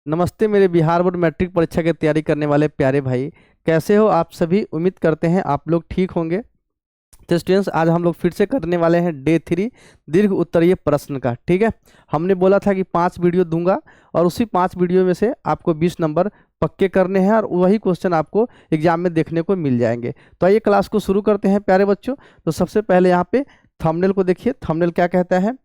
नमस्ते मेरे Bihar board matric परीक्षा की तैयारी करने वाले प्यारे भाई। कैसे हो आप सभी? उम्मीद करते हैं आप लोग ठीक होंगे। तो स्टूडेंट्स, आज हम लोग फिर से करने वाले हैं डे 3 दीर्घ उत्तरीय प्रश्न का। ठीक है, हमने बोला था कि 5 वीडियो दूंगा और उसी 5 वीडियो में से आपको 20 नंबर पक्के करने हैं और वही क्वेश्चन आपको एग्जाम में देखने को मिल जाएंगे। तो आइए क्लास को शुरू करते हैं प्यारे बच्चों। तो सबसे पहले यहाँ पे थंबनेल को देखिए। थंबनेल क्या कहता है?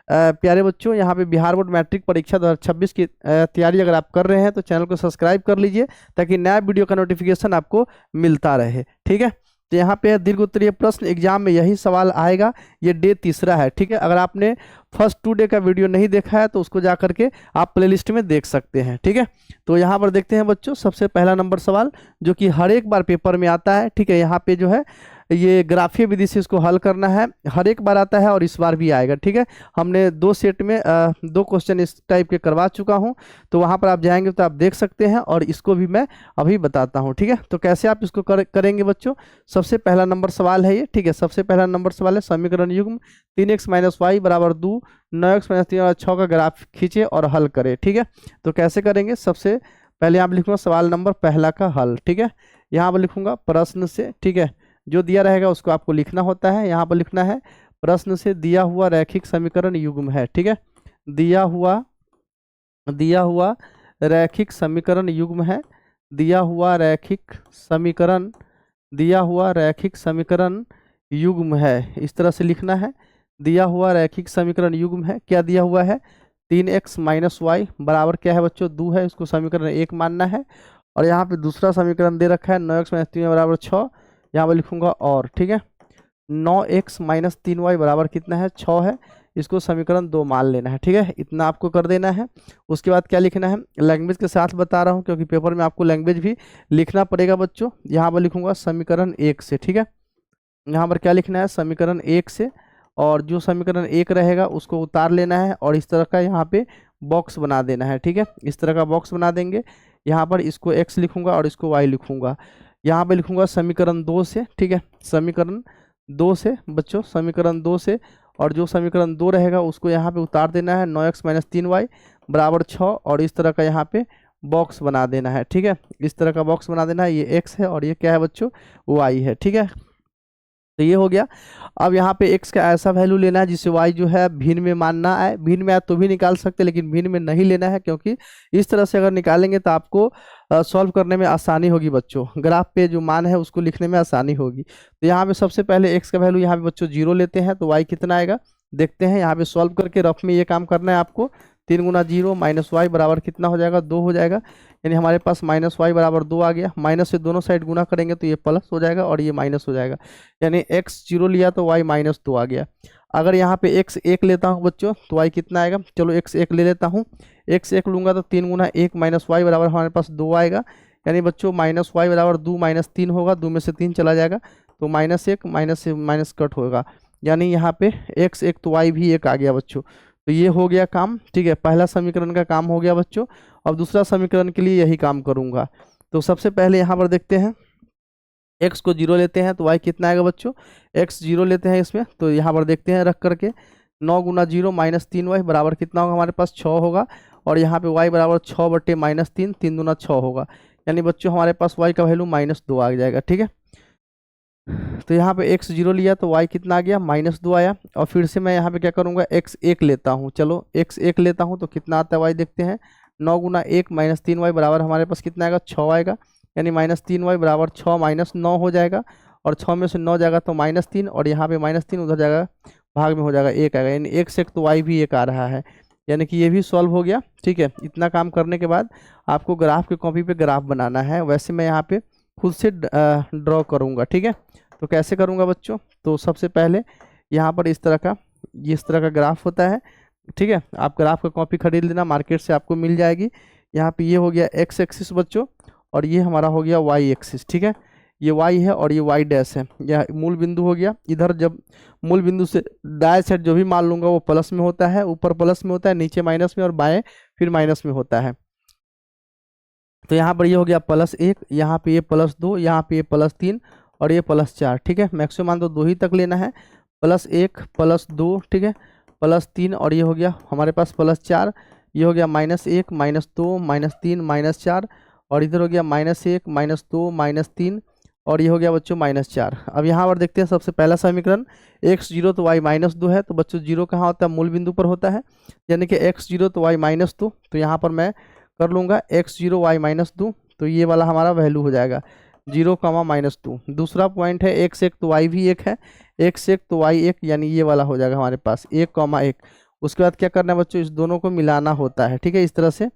प्यारे बच्चों, यहाँ पे बिहार बोर्ड मैट्रिक परीक्षा 2026 की तैयारी अगर आप कर रहे हैं तो चैनल को सब्सक्राइब कर लीजिए ताकि नया वीडियो का नोटिफिकेशन आपको मिलता रहे। ठीक है, तो यहाँ पे दीर्घ उत्तरीय प्रश्न एग्जाम में यही सवाल आएगा। ये डे 3 है। ठीक है, अगर आपने फर्स्ट 2 डे का वीडियो नहीं देखा है तो उसको जा करके आप प्लेलिस्ट में देख सकते हैं। ठीक है, तो यहाँ पर देखते हैं बच्चों, सबसे पहला नंबर सवाल जो कि हर एक बार पेपर में आता है। ठीक है, यहाँ पे जो है ये ग्राफीय विधि से इसको हल करना है। हर एक बार आता है और इस बार भी आएगा। ठीक है, हमने 2 सेट में 2 क्वेश्चन इस टाइप के करवा चुका हूं, तो वहां पर आप जाएंगे तो आप देख सकते हैं और इसको भी मैं अभी बताता हूं। ठीक है, तो कैसे आप इसको करेंगे बच्चों? सबसे पहला नंबर सवाल है ये। ठीक है, सबसे पहला नंबर सवाल है समीकरण युग्म 3x - y = 2, 9x - 3 और 6 का ग्राफ खींचे और हल करें। ठीक है, तो कैसे करेंगे? सबसे पहले यहाँ पर लिखूंगा सवाल नंबर पहला का हल। ठीक है, यहाँ पर लिखूंगा प्रश्न से। ठीक है, जो दिया रहेगा उसको आपको लिखना होता है। यहाँ पर लिखना है प्रश्न से दिया हुआ रैखिक समीकरण युग्म है। ठीक है, दिया हुआ रैखिक समीकरण युग्म है। दिया हुआ रैखिक समीकरण युग्म है, इस तरह से लिखना है। दिया हुआ रैखिक समीकरण युग्म है। क्या दिया हुआ है? 3x - y बराबर क्या है बच्चों? 2 है। इसको समीकरण 1 मानना है। और यहाँ पे दूसरा समीकरण दे रखा है 9x - 3 = 6। यहाँ पर लिखूंगा और। ठीक है, 9x - 3y बराबर कितना है? 6 है। इसको समीकरण 2 मान लेना है। ठीक है, इतना आपको कर देना है। उसके बाद क्या लिखना है? लैंग्वेज के साथ बता रहा हूँ क्योंकि पेपर में आपको लैंग्वेज भी लिखना पड़ेगा बच्चों। यहाँ पर लिखूंगा समीकरण 1 से। ठीक है, यहाँ पर क्या लिखना है? समीकरण 1 से, और जो समीकरण 1 रहेगा उसको उतार लेना है और इस तरह का यहाँ पे बॉक्स बना देना है। ठीक है, इस तरह का बॉक्स बना देंगे। यहाँ पर इसको x लिखूंगा और इसको y लिखूंगा। यहाँ पे लिखूंगा समीकरण 2 से। ठीक है, समीकरण 2 से बच्चों, समीकरण 2 से, और जो समीकरण 2 रहेगा उसको यहाँ पे उतार देना है। 9x - 3y = 6 और इस तरह का यहाँ पे बॉक्स बना देना है। ठीक है, इस तरह का बॉक्स बना देना है। ये x है और ये क्या है बच्चों? y है। ठीक है, तो ये हो गया। अब यहाँ पे x का ऐसा वैल्यू लेना है जिसे y जो है भिन्न में मानना है। भिन्न में आप तो भी निकाल सकते हैं लेकिन भिन्न में नहीं लेना है, क्योंकि इस तरह से अगर निकालेंगे तो आपको सॉल्व करने में आसानी होगी बच्चों। ग्राफ पे जो मान है उसको लिखने में आसानी होगी। तो यहाँ पे सबसे पहले x का वैल्यू यहाँ पे बच्चों 0 लेते हैं तो y कितना आएगा देखते हैं। यहाँ पे सॉल्व करके रफ में ये काम करना है आपको। 3 × 0 - y बराबर कितना हो जाएगा? 2 हो जाएगा। यानी हमारे पास -y बराबर 2 आ गया। माइनस से दोनों साइड गुना करेंगे तो ये प्लस हो जाएगा और ये माइनस हो जाएगा। यानी x 0 लिया तो y -2 आ गया। अगर यहाँ पे x 1 लेता हूँ बच्चों तो y कितना आएगा? चलो x 1 ले लेता हूँ। x 1 लूंगा तो 3 × 1 - y बराबर हमारे पास 2 आएगा। यानी बच्चों -y बराबर 2 - 3 होगा। 2 में से 3 चला जाएगा तो -1, माइनस से माइनस कट होगा। यानी यहाँ पे x 1 तो y भी 1 आ गया बच्चों। तो ये हो गया काम। ठीक है, पहला समीकरण का काम हो गया बच्चों। अब दूसरा समीकरण के लिए यही काम करूंगा। तो सबसे पहले यहाँ पर देखते हैं, x को 0 लेते हैं तो y कितना आएगा बच्चों? x 0 लेते हैं इसमें, तो यहाँ पर देखते हैं रख करके 9 × 0 - 3y बराबर कितना होगा? हमारे पास 6 होगा। और यहाँ पे y बराबर 6/-3, 3 दूना 6 होगा। यानी बच्चों हमारे पास y का वैल्यू -2 आ जाएगा। ठीक है, तो यहाँ पे x 0 लिया तो y कितना आ गया? -2 आया। और फिर से मैं यहाँ पे क्या करूँगा? x 1 लेता हूँ। चलो x 1 लेता हूँ तो कितना आता है y देखते हैं। 9 × 1 - 3y बराबर हमारे पास कितना आएगा? 6 आएगा। यानी -3y बराबर 6 - 9 हो जाएगा। और 6 में से 9 जाएगा तो -3, और यहाँ पे -3 उधर जाएगा भाग में हो जाएगा 1 आएगा। यानी 1 से 1 तो y भी 1 आ रहा है। यानी कि ये भी सॉल्व हो गया। ठीक है, इतना काम करने के बाद आपको ग्राफ की कॉपी पे ग्राफ बनाना है। वैसे मैं यहाँ पे खुद से ड्रॉ करूँगा। ठीक है, तो कैसे करूँगा बच्चों? तो सबसे पहले यहाँ पर इस तरह का ग्राफ होता है। ठीक है, आप ग्राफ का कॉपी खरीद लेना, मार्केट से आपको मिल जाएगी। यहाँ पे ये हो गया x एक्सिस बच्चों, और ये हमारा हो गया y एक्सिस। ठीक है, ये y है और ये y डैश है। यह मूल बिंदु हो गया। इधर जब मूल बिंदु से दाएं साइड जो भी मान लूंगा वो प्लस में होता है, ऊपर प्लस में होता है, नीचे माइनस में, और बाएं फिर माइनस में होता है। तो यहाँ पर ये हो गया +1, यहाँ पे ये +2, यहाँ पे ये +3 और ये +4। ठीक है, मैक्सिमम मान तो 2 ही तक लेना है। +1 +2, ठीक है, +3 और ये हो गया हमारे पास +4। ये हो गया -1 -2 -3 -4, और इधर हो गया -1 -2 -3, और ये हो गया बच्चों -4। अब यहाँ पर देखते हैं सबसे पहला समीकरण, x0 तो y -2 है, तो बच्चों जीरो कहाँ होता है, मूल बिंदु पर होता है, यानी कि x0 तो y -2, तो यहाँ पर मैं कर लूँगा x0 y -2, तो ये वाला हमारा वैल्यू हो जाएगा 0, -2। दूसरा पॉइंट है x1 तो y भी 1 है, x1 तो y 1, यानी ये वाला हो जाएगा हमारे पास 1, 1। उसके बाद क्या करना है बच्चों, इस दोनों को मिलाना होता है, ठीक है, इस तरह से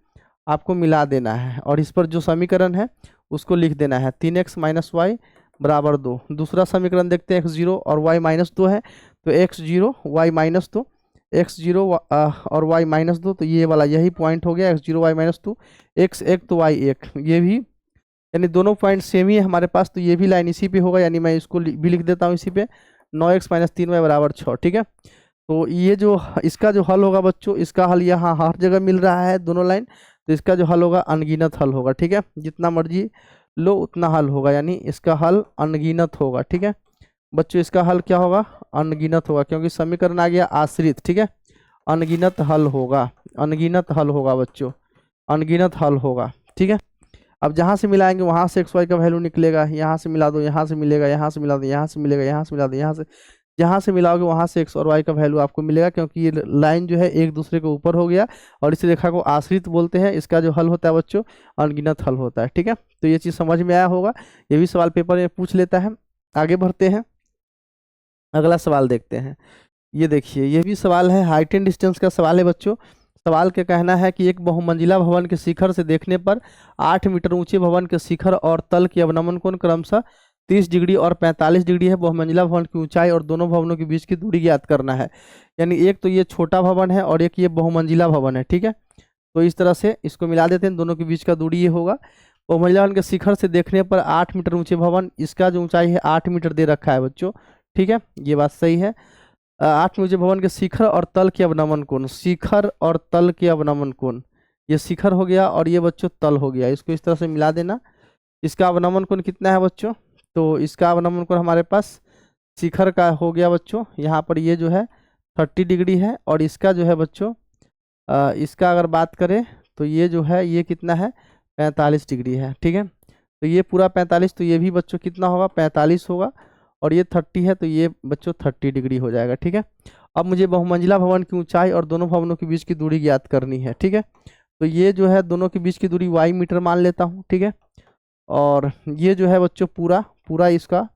आपको मिला देना है, और इस पर जो समीकरण है उसको लिख देना है 3x - y बराबर 2। दूसरा समीकरण देखते हैं, x0 और y -2 है, तो x0 y -2, x0 और y -2, तो ये वाला यही पॉइंट हो गया, x0 y -2, x1 तो y 1, ये भी, यानी दोनों पॉइंट सेम ही है हमारे पास, तो ये भी लाइन इसी पे होगा, यानी मैं इसको भी लिख देता हूँ इसी पे, 9x - 3y बराबर 6, ठीक है। तो ये जो इसका जो हल होगा बच्चों, इसका हल यहाँ हर जगह मिल रहा है दोनों लाइन, तो इसका जो हल होगा अनगिनत हल होगा, ठीक है, जितना मर्जी लो उतना हल होगा, यानी इसका हल अनगिनत होगा, ठीक है बच्चों, इसका हल क्या होगा, अनगिनत होगा, क्योंकि समीकरण आ गया आश्रित, ठीक है, अनगिनत हल होगा, अनगिनत हल होगा बच्चों, अनगिनत हल होगा, ठीक है। अब जहाँ से मिलाएंगे वहाँ से एक्स वाई का वैल्यू निकलेगा, यहाँ से मिला दो यहाँ से मिलेगा, यहाँ से मिला दो यहाँ से मिलेगा, यहाँ से मिला दो यहाँ से, जहाँ से मिलाओगे वहाँ से एक्स और वाई का वैल्यू आपको मिलेगा, क्योंकि ये लाइन जो है एक दूसरे के ऊपर हो गया, और इस रेखा को आश्रित बोलते हैं। इसका जो हल होता है बच्चों अनगिनत हल होता है, ठीक है। तो ये चीज़ समझ में आया होगा, ये भी सवाल पेपर में पूछ लेता है। आगे बढ़ते हैं, अगला सवाल देखते हैं। ये देखिए, ये भी सवाल है, हाइट एंड डिस्टेंस का सवाल है बच्चों। सवाल का कहना है कि एक बहुमंजिला भवन के शिखर से देखने पर 8 मीटर ऊंचे भवन के शिखर और तल की अवनमन कोण क्रमशः 30 डिग्री और 45 डिग्री है। बहुमंजिला भवन की ऊंचाई और दोनों भवनों के बीच की दूरी ज्ञात करना है। यानी एक तो ये छोटा भवन है और एक ये बहुमंजिला भवन है, ठीक है। तो इस तरह से इसको मिला देते हैं, दोनों के बीच का दूरी ये होगा। बहुमंजिला भवन के शिखर से देखने पर 8 मीटर ऊंचे भवन, इसका जो ऊंचाई है 8 मीटर दे रखा है बच्चों, ठीक है, ये बात सही है। 8 ऊंचे भवन के शिखर और तल के अवनमन कोण, शिखर और तल के अवनमन कोण, ये शिखर हो गया और ये बच्चों तल हो गया, इसको इस तरह से मिला देना। इसका अवनमन कोण कितना है बच्चों, तो इसका अवनमन कोण हमारे पास शिखर का हो गया बच्चों, यहाँ पर ये जो है 30 डिग्री है, और इसका जो है बच्चों इसका अगर बात करें तो ये जो है ये कितना है 45 डिग्री है, ठीक है। तो ये पूरा 45, तो ये भी बच्चों कितना होगा 45 होगा, और ये 30 है, तो ये बच्चों 30 डिग्री हो जाएगा, ठीक है। अब मुझे बहुमंजिला भवन की ऊंचाई और दोनों भवनों के बीच की दूरी ज्ञात करनी है, ठीक है। तो ये जो है दोनों के बीच की दूरी y मीटर मान लेता हूँ, ठीक है। और ये जो है बच्चों पूरा इसका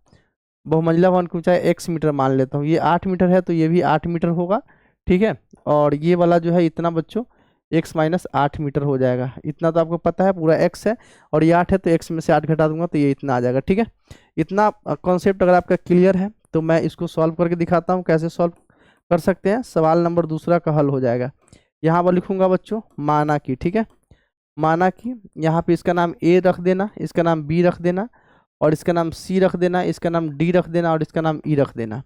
बहुमंजिला भवन की ऊंचाई x मीटर मान लेता हूँ। ये 8 मीटर है, तो ये भी 8 मीटर होगा, ठीक है। और ये वाला जो है इतना बच्चों x - 8 मीटर हो जाएगा। इतना तो आपको पता है, पूरा x है और ये 8 है, तो x में से 8 घटा दूंगा तो ये इतना आ जाएगा, ठीक है। इतना कॉन्सेप्ट अगर आपका क्लियर है तो मैं इसको सॉल्व करके दिखाता हूँ कैसे सॉल्व कर सकते हैं। सवाल नंबर दूसरा का हल हो जाएगा। यहाँ पर लिखूंगा बच्चों माना कि, ठीक है, माना कि यहाँ पे इसका नाम a रख देना, इसका नाम b रख देना, और इसका नाम c रख देना, इसका नाम d रख देना, और इसका नाम e रख देना।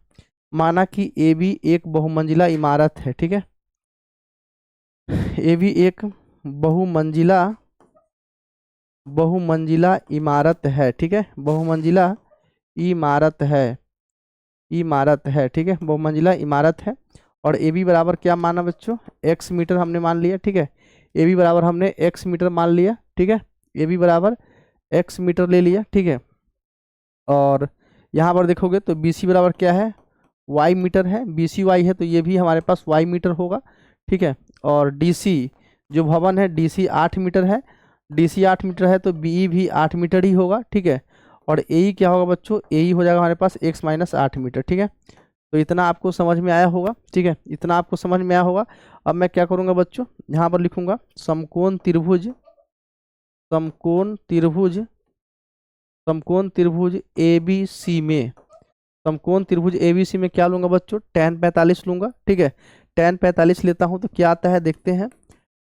माना कि ए बी एक बहुमंजिला इमारत है, ठीक है, ए भी एक बहुमंजिला इमारत है, ठीक है, बहुमंजिला इमारत है, ठीक है, बहुमंजिला इमारत है। और ए बी बराबर क्या माना बच्चों, x मीटर हमने मान लिया, ठीक है, ए बी बराबर हमने x मीटर मान लिया, ठीक है, ए बी बराबर x मीटर ले लिया, ठीक है। और यहाँ पर देखोगे तो बी सी बराबर क्या है, y मीटर है, बी सी वाई है, तो ये भी हमारे पास y मीटर होगा, ठीक है। और डी सी जो भवन है, डी सी 8 मीटर है, डी सी 8 मीटर है, तो बी भी 8 मीटर ही होगा, ठीक है। और ए क्या होगा बच्चों, ए हो जाएगा हमारे पास x - 8 मीटर, ठीक है। तो इतना आपको समझ में आया होगा, ठीक है, इतना आपको समझ में आया होगा। अब मैं क्या करूँगा बच्चों, यहाँ पर लिखूँगा समकोण त्रिभुज ए बी सी में, समकोण त्रिभुज ए बी सी में क्या लूँगा बच्चों, tan 45 लूँगा, ठीक है। tan 45 लेता हूँ तो क्या आता है देखते हैं।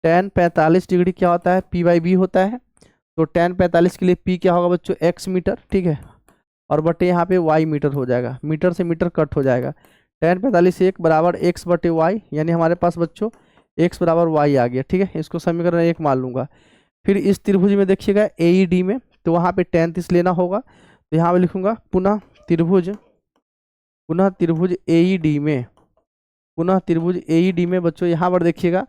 tan 45 डिग्री क्या होता है, p/b होता है, तो tan 45 के लिए p क्या होगा बच्चों, x मीटर, ठीक है, और बटे यहाँ पे y मीटर हो जाएगा, मीटर से मीटर कट हो जाएगा। tan 45 1 बराबर x बटे y, यानी हमारे पास बच्चों x बराबर y आ गया, ठीक है। इसको समीकरण 1 मान लूँगा। फिर इस त्रिभुज में देखिएगा AED में, तो वहाँ पे tan 30 लेना होगा, तो यहाँ पे लिखूँगा पुनः त्रिभुज AED में, बच्चों यहाँ पर देखिएगा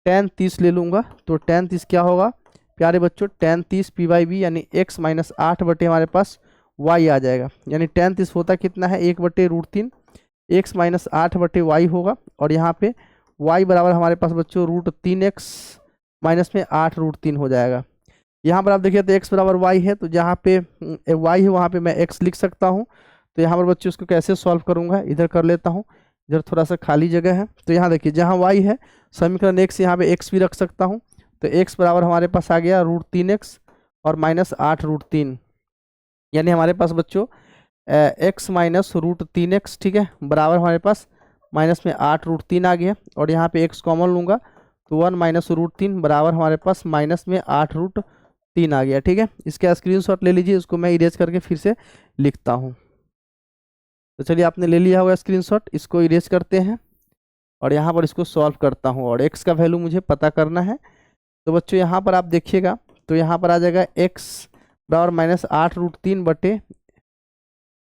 tan 30 ले लूँगा तो tan 30 क्या होगा प्यारे बच्चों, tan 30 p/b यानी x माइनस 8 बटे हमारे पास y आ जाएगा। यानी tan 30 होता कितना है 1/√3 x माइनस 8 बटे y होगा। और यहाँ पे y बराबर हमारे पास बच्चों √3x माइनस में 8√3 हो जाएगा। यहाँ पर आप देखिए तो x बराबर y है, तो जहाँ पे y है वहाँ पे मैं x लिख सकता हूँ। तो यहाँ पर बच्चों इसको कैसे सॉल्व करूँगा, इधर कर लेता हूँ, इधर थोड़ा सा खाली जगह है। तो यहाँ देखिए जहाँ y है समीकरण x, यहाँ पे x भी रख सकता हूँ। तो x बराबर हमारे पास आ गया √3x और माइनस 8√3, यानी हमारे पास बच्चों x माइनस √3x, ठीक है, बराबर हमारे पास माइनस में 8√3 आ गया। और यहाँ पे x कॉमन लूँगा तो 1 माइनस √3 बराबर हमारे पास माइनस में 8√3 आ गया। ठीक है, इसका स्क्रीनशॉट ले लीजिए, इसको मैं इरेज करके फिर से लिखता हूँ। तो चलिए आपने ले लिया होगा स्क्रीनशॉट, इसको इरेज करते हैं और यहाँ पर इसको सॉल्व करता हूँ और x का वैल्यू मुझे पता करना है। तो बच्चों यहाँ पर आप देखिएगा तो यहाँ पर आ जाएगा x बराबर माइनस 8√3 बटे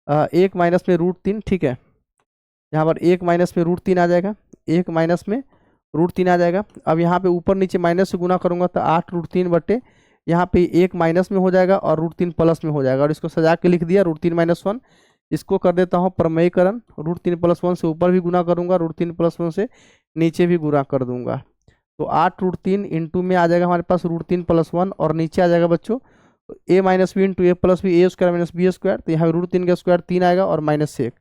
1 माइनस में √3, ठीक है, यहाँ पर 1 माइनस में √3 आ जाएगा, 1 माइनस में √3 आ जाएगा। अब यहाँ पे ऊपर नीचे माइनस से गुना करूँगा तो 8√3 बटे यहाँ पे 1 माइनस में हो जाएगा और √3 प्लस में हो जाएगा। और इसको सजा के लिख दिया √3 - 1। इसको कर देता हूँ प्रमेयीकरण, √3 + 1 से ऊपर भी गुना करूँगा, √3 + 1 से नीचे भी गुना कर दूंगा। तो 8√3 इंटू में आ जाएगा हमारे पास √3 + 1 और नीचे आ जाएगा बच्चों a - b into a + b, a² - b²। तो यहाँ पे √3 का स्क्वायर 3 आएगा और माइनस 1,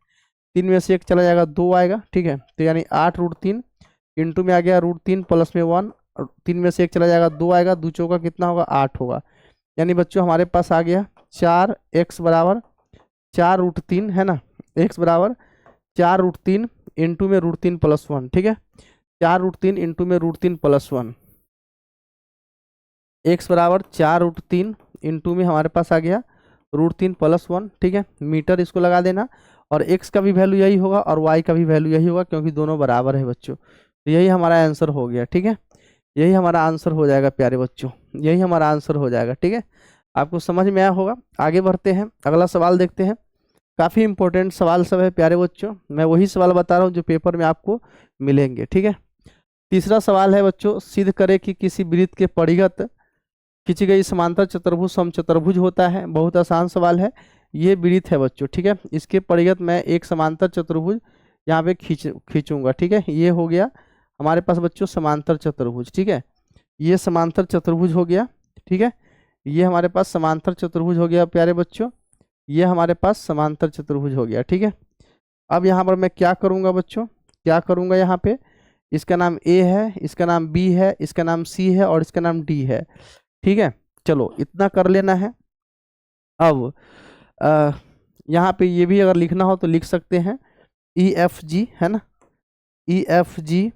3 में से 1 चला जाएगा 2 आएगा। ठीक है, तो यानी 8√3 इंटू में आ गया √3 + में 1 और 3 में से 1 चला जाएगा 2 आएगा, 2 चौका कितना होगा 8 होगा। यानी बच्चों हमारे पास आ गया 4x बराबर 4√3 है ना, x बराबर 4√3 इंटू में √3 + 1, ठीक है, 4√3 इंटू में √3 + 1, x बराबर 4√3 इंटू में हमारे पास आ गया √3 + 1, ठीक है, मीटर इसको लगा देना। और x का भी वैल्यू यही होगा और y का भी वैल्यू यही होगा क्योंकि दोनों बराबर है बच्चों। तो यही हमारा आंसर हो गया। ठीक है, यही हमारा आंसर हो जाएगा प्यारे बच्चों, यही हमारा आंसर हो जाएगा। ठीक है, आपको समझ में आया होगा। आगे बढ़ते हैं, अगला सवाल देखते हैं। काफ़ी इंपॉर्टेंट सवाल सब है प्यारे बच्चों, मैं वही सवाल बता रहा हूँ जो पेपर में आपको मिलेंगे। ठीक है, तीसरा सवाल है बच्चों, सिद्ध करें कि किसी वृत्त के परिघत खींची गई समांतर चतुर्भुज समचतुर्भुज होता है। बहुत आसान सवाल है, ये वृत्त है बच्चों। ठीक है, इसके परिघत मैं एक समांतर चतुर्भुज यहाँ पे खींचूंगा। ठीक है, ये हो गया हमारे पास बच्चों समांतर चतुर्भुज। ठीक है, ये समांतर चतुर्भुज हो गया। ठीक है, ये हमारे पास समांतर चतुर्भुज हो गया प्यारे बच्चों, ये हमारे पास समांतर चतुर्भुज हो गया। ठीक है, अब यहाँ पर मैं क्या करूँगा बच्चों, क्या करूँगा यहाँ पे, इसका नाम A है, इसका नाम B है, इसका नाम C है और इसका नाम D है। ठीक है, चलो इतना कर लेना है। अब यहाँ पे ये भी अगर लिखना हो तो लिख सकते हैं EFG, है ना, EFG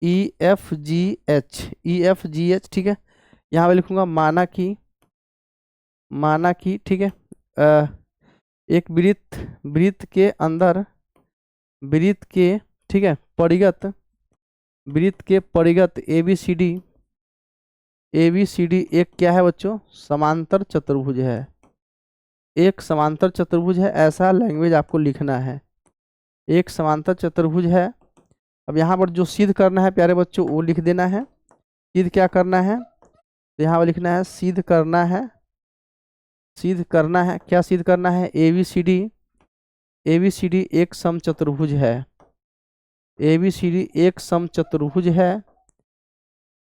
EFGH EFGH। ठीक है, यहाँ पे लिखूंगा माना कि ठीक है, एक वृत्त के अंदर वृत्त के, ठीक है, वृत्त के परिघत ABCD एक क्या है बच्चों, समांतर चतुर्भुज है, एक समांतर चतुर्भुज है, ऐसा लैंग्वेज आपको लिखना है, एक समांतर चतुर्भुज है। अब यहाँ पर जो सिद्ध करना है प्यारे बच्चों वो लिख देना है। सिद्ध क्या करना है, तो यहाँ पर लिखना है सिद्ध करना है, क्या सिद्ध करना है, ABCD एक समचतुर्भुज है, ABCD एक समचतुर्भुज है,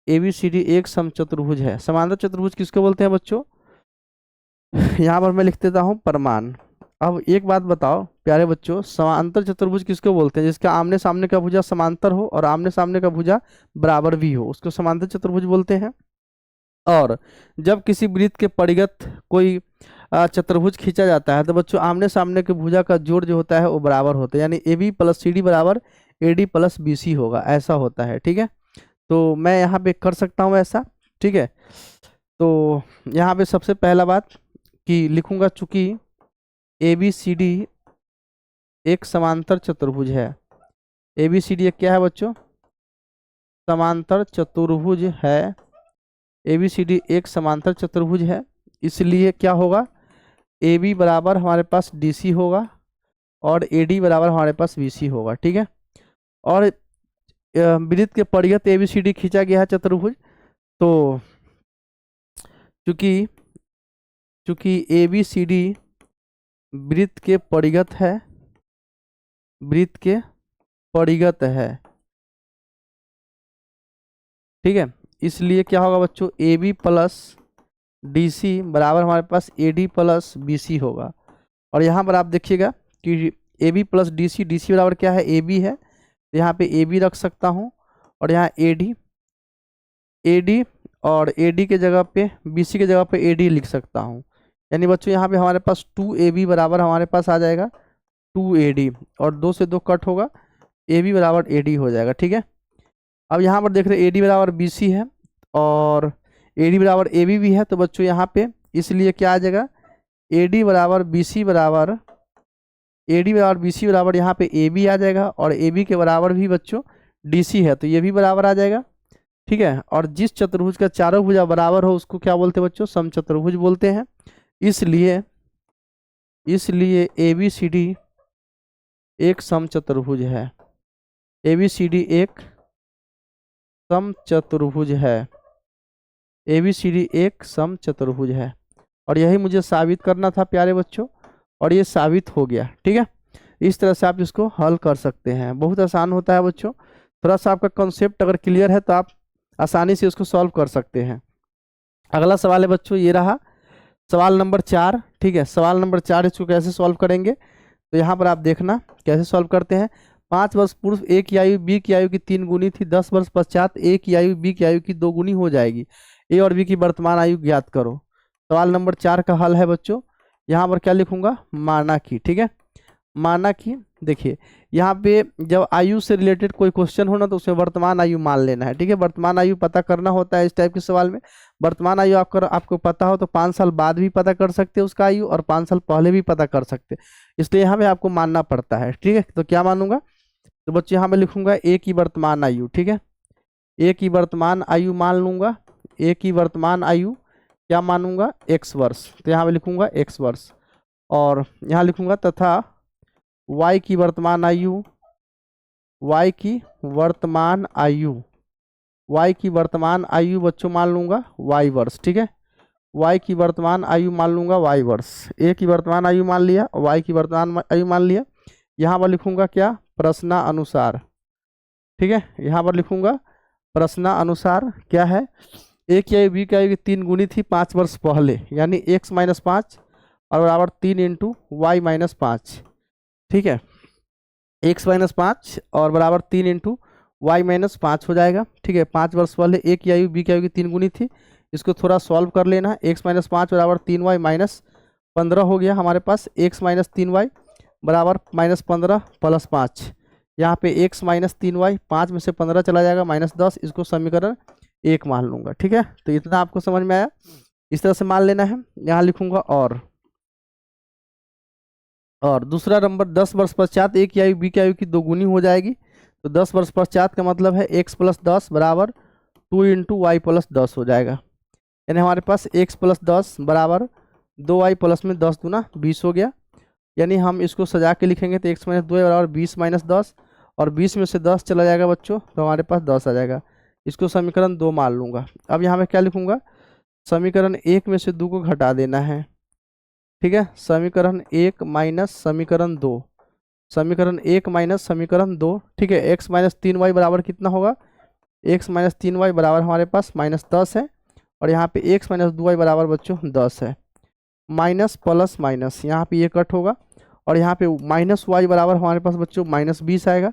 ABCD एक समचतुर्भुज है। समांतर चतुर्भुज किसको बोलते हैं बच्चों, यहाँ पर मैं लिख देता हूँ प्रमाण। अब एक बात बताओ प्यारे बच्चों, समांतर चतुर्भुज किसको बोलते हैं, जिसका आमने सामने का भुजा समांतर हो और आमने सामने का भुजा बराबर भी हो, उसको समांतर चतुर्भुज बोलते हैं। और जब किसी वृत्त के परिघत कोई चतुर्भुज खींचा जाता है तो बच्चों आमने सामने के भुजा का जोड़ जो होता है वो बराबर होता है, यानी AB + CD बराबर AD + BC होगा, ऐसा होता है। ठीक है, तो मैं यहाँ पे कर सकता हूँ ऐसा। ठीक है, तो यहाँ पे सबसे पहला बात कि लिखूंगा चूंकि ABCD एक समांतर चतुर्भुज है, ABCD एक क्या है बच्चों, समांतर चतुर्भुज है, ABCD एक समांतर चतुर्भुज है, इसलिए क्या होगा, AB बराबर हमारे पास DC होगा और AD बराबर हमारे पास BC होगा। ठीक है, और वृत्त के परिघत ABCD खींचा गया है चतुर्भुज। तो चूंकि चूंकि ABCD वृत्त के परिघत है, वृत्त के परिघत है, ठीक है, इसलिए क्या होगा बच्चों, AB प्लस DC बराबर हमारे पास AD प्लस BC होगा। और यहाँ पर आप देखिएगा कि AB प्लस DC, DC बराबर क्या है, AB है, तो यहाँ पे AB रख सकता हूँ, और यहाँ AD और AD के जगह पे BC के जगह पे AD लिख सकता हूँ। यानी बच्चों यहाँ पे हमारे पास 2AB बराबर हमारे पास आ जाएगा 2AD, और 2 से 2 कट होगा, AB बराबर AD हो जाएगा, ठीक है। अब यहाँ पर देख रहे हैं AD बराबर BC है और AD बराबर AB भी है, तो बच्चों यहाँ पे इसलिए क्या आ जाएगा, AD बराबर BC बराबर BC बराबर यहाँ पे AB आ जाएगा, और AB के बराबर भी बच्चों DC है, तो ये भी बराबर आ जाएगा, ठीक है। और जिस चतुर्भुज का चारों भुजा बराबर हो उसको क्या बोलते हैं बच्चों, समचतुर्भुज बोलते हैं। इसलिए ABCD एक समचतुर्भुज है, ABCD एक समचतुर्भुज है, ABCD एक समचतुर्भुज है। और यही मुझे साबित करना था प्यारे बच्चों, और ये साबित हो गया, ठीक है। इस तरह से आप इसको हल कर सकते हैं, बहुत आसान होता है बच्चों। थोड़ा सा आपका कॉन्सेप्ट अगर क्लियर है तो आप आसानी से उसको सॉल्व कर सकते हैं। अगला सवाल है बच्चों, ये रहा सवाल नंबर 4, ठीक है। सवाल नंबर 4 इसको कैसे सॉल्व करेंगे, तो यहाँ पर आप देखना कैसे सॉल्व करते हैं। 5 वर्ष पूर्व A की आयु B की आयु की 3 गुनी थी, 10 वर्ष पश्चात A की आयु B की आयु की 2 गुनी हो जाएगी, A और B की वर्तमान आयु ज्ञात करो। सवाल नंबर 4 का हल है बच्चों, यहाँ पर क्या लिखूंगा, माना कि, ठीक है, माना कि। देखिए यहाँ पे जब आयु से रिलेटेड कोई क्वेश्चन हो ना तो उसमें वर्तमान आयु मान लेना है, ठीक है। वर्तमान आयु पता करना होता है इस टाइप के सवाल में। वर्तमान आयु आपको पता हो तो 5 साल बाद भी पता कर सकते हैं उसका आयु, और 5 साल पहले भी पता कर सकते हैं, इसलिए यहाँ पे आपको मानना पड़ता है, ठीक है। तो क्या मानूंगा, तो बच्चे यहाँ पे लिखूंगा A की वर्तमान आयु, ठीक है, A की वर्तमान आयु मान लूंगा, A की वर्तमान आयु क्या मानूंगा, X वर्ष, तो यहाँ पे लिखूंगा X वर्ष, और यहाँ लिखूंगा तथा Y की वर्तमान आयु, Y की वर्तमान आयु, Y की वर्तमान आयु बच्चों मान लूंगा Y वर्ष, ठीक है। Y की वर्तमान आयु मान लूंगा Y वर्ष, A की वर्तमान आयु मान लिया, Y की वर्तमान आयु मान लिया। यहाँ पर लिखूंगा क्या, प्रश्नानुसार, ठीक है। यहाँ पर लिखूंगा प्रश्नानुसार क्या है, A की आयु B की आयु की 3 गुनी थी 5 वर्ष पहले, यानी X माइनस 5 और बराबर 3 इंटू Y माइनस 5, ठीक है। X माइनस 5 और बराबर 3 इंटू Y माइनस 5 हो जाएगा, ठीक है। 5 वर्ष पहले A की आयु B की आयु की 3 गुनी थी, इसको थोड़ा सॉल्व कर लेना। X माइनस 5 बराबर 3Y माइनस 15 हो गया हमारे पास, X माइनस 3Y बराबर माइनस 15 प्लस 5, यहाँ पे X माइनस 3Y, 5 में से 15 चला जाएगा माइनस 10, इसको समीकरण 1 मान लूंगा, ठीक है। तो इतना आपको समझ में आया, इस तरह से मान लेना है। यहाँ लिखूंगा और दूसरा नंबर, 10 वर्ष पश्चात A की आयु B की आयु की 2 गुनी हो जाएगी, तो 10 वर्ष पश्चात का मतलब है X प्लस 10 बराबर 2 इंटू वाई प्लस 10 हो जाएगा, यानी हमारे पास X प्लस 10 बराबर 2y प्लस में 10 दूना 20 हो गया। यानी हम इसको सजा के लिखेंगे तो x माइनस 2 बराबर 20 माइनस 10, और 20 में से 10 चला जाएगा बच्चों, तो हमारे पास 10 आ जाएगा। इसको समीकरण 2 मान लूंगा। अब यहाँ पे क्या लिखूंगा, समीकरण 1 में से 2 को घटा देना है, ठीक है। समीकरण 1 माइनस समीकरण 2, समीकरण 1 माइनस समीकरण 2, ठीक है। x माइनस 3y बराबर कितना होगा, x माइनस 3y बराबर हमारे पास माइनस 10 है, और यहाँ पे x माइनस 2y बराबर बच्चों 10 है। माइनस प्लस माइनस, यहाँ पे ये कट होगा, और यहाँ पे माइनस y बराबर हमारे पास बच्चों माइनस 20 आएगा,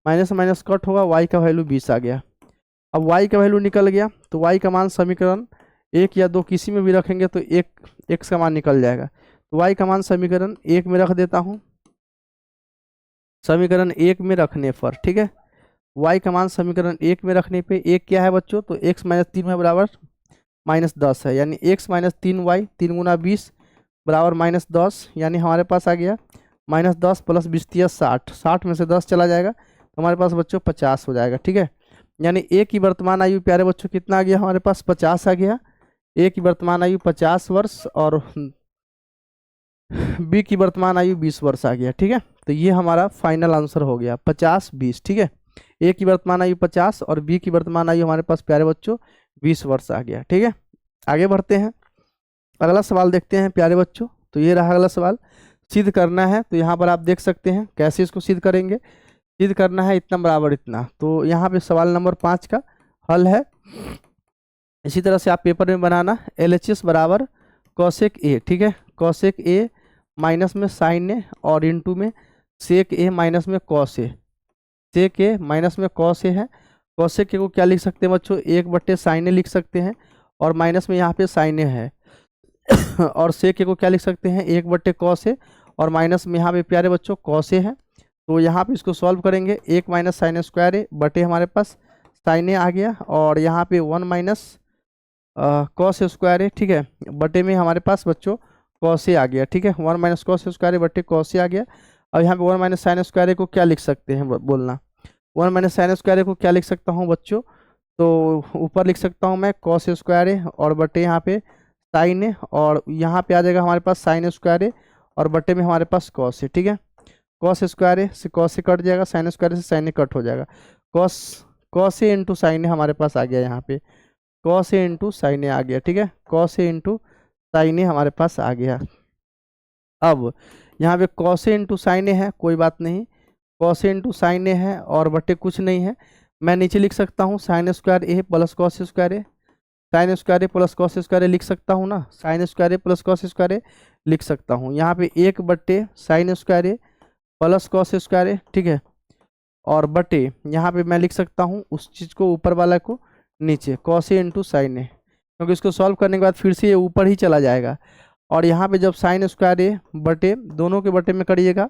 माइनस माइनस कट होगा, y का वैल्यू 20 आ गया। अब y का वैल्यू निकल गया, तो y का मान समीकरण 1 या 2 किसी में भी रखेंगे तो x का मान निकल जाएगा, तो y का मान समीकरण 1 में रख देता हूँ, समीकरण 1 में रखने पर, ठीक है। y का मान समीकरण 1 में रखने पे 1 क्या है बच्चों, तो x माइनस 3y बराबर माइनस 10 है, यानी x माइनस 3y 3 गुना 20 बराबर माइनस 10, यानी हमारे पास आ गया माइनस 10 प्लस 20 60, 60 में से 10 चला जाएगा तो हमारे पास बच्चों 50 हो जाएगा, ठीक है। यानी A की वर्तमान आयु प्यारे बच्चों कितना आ गया, हमारे पास 50 आ गया। A की वर्तमान आयु 50 वर्ष और B की वर्तमान आयु 20 वर्ष आ गया, ठीक है। तो ये हमारा फाइनल आंसर हो गया 50 20, ठीक है। ए की वर्तमान आयु 50 और बी की वर्तमान आयु हमारे पास प्यारे बच्चों 20 वर्ष आ गया। ठीक है, आगे बढ़ते हैं, अगला सवाल देखते हैं प्यारे बच्चों। तो ये रहा अगला सवाल, सिद्ध करना है। तो यहाँ पर आप देख सकते हैं कैसे इसको सिद्ध करेंगे। सिद्ध करना है इतना बराबर इतना, तो यहाँ पे सवाल नंबर 5 का हल है। इसी तरह से आप पेपर में बनाना, LHS बराबर कॉसेक ए। ठीक है, कॉसेक ए माइनस में साइन ए और इनटू में सेक ए माइनस में cos A. Sec A minus में कॉस ए है। कॉसेक ए को क्या लिख सकते हैं बच्चों, 1/साइन ए लिख सकते हैं और माइनस में यहाँ पे साइन ए है। और सेक ए को क्या लिख सकते हैं, 1/कॉस ए और माइनस में यहाँ पे प्यारे बच्चों कॉस ए है। तो यहाँ पे इसको सॉल्व करेंगे, 1 माइनस साइन स्क्वायर ए बटे हमारे पास साइन ए आ गया और यहाँ पे 1 माइनस कॉस स्क्वायर ए। ठीक है, बटे में हमारे पास बच्चों कॉस ए आ गया। ठीक है, 1 माइनस कॉस स्क्वायर ए बटे कॉस ए आ गया। अब यहाँ पे 1 माइनस साइन स्क्वायर ए को क्या लिख सकते हैं बोलना, 1 माइनस साइन स्क्वायर ए को क्या लिख सकता हूँ बच्चों, तो ऊपर लिख सकता हूँ मैं कॉस स्क्वायर ए और बटे यहाँ पे साइन ए और यहाँ पे आ जाएगा हमारे पास साइन स्क्वायर ए और बटे में हमारे पास कॉस ए। ठीक है, कॉस स्क्वायर ए से कॉस ए कट जाएगा, साइन स्क्वायर से साइन ए कट हो जाएगा, कॉस ए इंटू साइन ए हमारे पास आ गया। यहाँ पे कॉस ए इंटू साइन ए आ गया। ठीक है, कॉस ए इंटू साइन ए हमारे पास आ गया। अब यहाँ पे कॉस ए इंटू साइन ए है, कोई बात नहीं, कॉस ए इंटू साइन ए है और बटे कुछ नहीं है। मैं नीचे लिख सकता हूँ साइन स्क्वायर ए प्लस कॉस स्क्वायर ए, साइन स्क्वायर ए प्लस कॉस स्क्वायर ए लिख सकता हूँ ना, साइन स्क्वायर ए प्लस कॉस स्क्वायर ए लिख सकता हूँ। यहाँ पे 1/साइन स्क्वायर ए प्लस कॉस स्क्वायर ए। ठीक है, और बटे यहाँ पे मैं लिख सकता हूँ उस चीज़ को ऊपर वाला को नीचे, कॉस ए इंटू साइन ए, क्योंकि इसको सॉल्व करने के बाद फिर से ये ऊपर ही चला जाएगा। और यहाँ पे जब साइन स्क्वायर ए बटे दोनों के बटे में करिएगा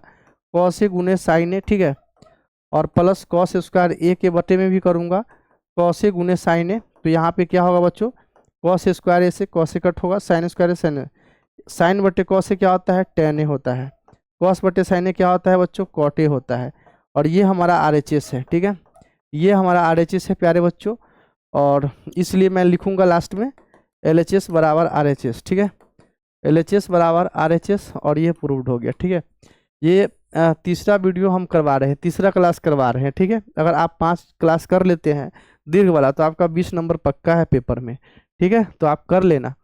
कॉस ए गुने साइन ए। ठीक है, और प्लस कॉस स्क्वायर ए के बटे में भी करूँगा कॉस ए गुने साइन ए। तो यहाँ पे क्या होगा बच्चों, कॉस स्क्वायर ए से कॉस ए कट होगा, साइन स्क्वायर ए साइन ए, साइन बटे कॉस ए क्या होता है, टेन ए होता है, कॉस बटे साइन ए क्या होता है बच्चों, कॉट ए होता है। और ये हमारा RHS है। ठीक है, ये हमारा RHS है प्यारे बच्चों, और इसलिए मैं लिखूंगा लास्ट में LHS बराबर RHS। ठीक है, LHS बराबर RHS और ये प्रूव्ड हो गया। ठीक है, ये तीसरा वीडियो हम करवा रहे हैं, तीसरा क्लास करवा रहे हैं। ठीक है, अगर आप 5 क्लास कर लेते हैं दीर्घ वाला तो आपका 20 नंबर पक्का है पेपर में। ठीक है, तो आप कर लेना।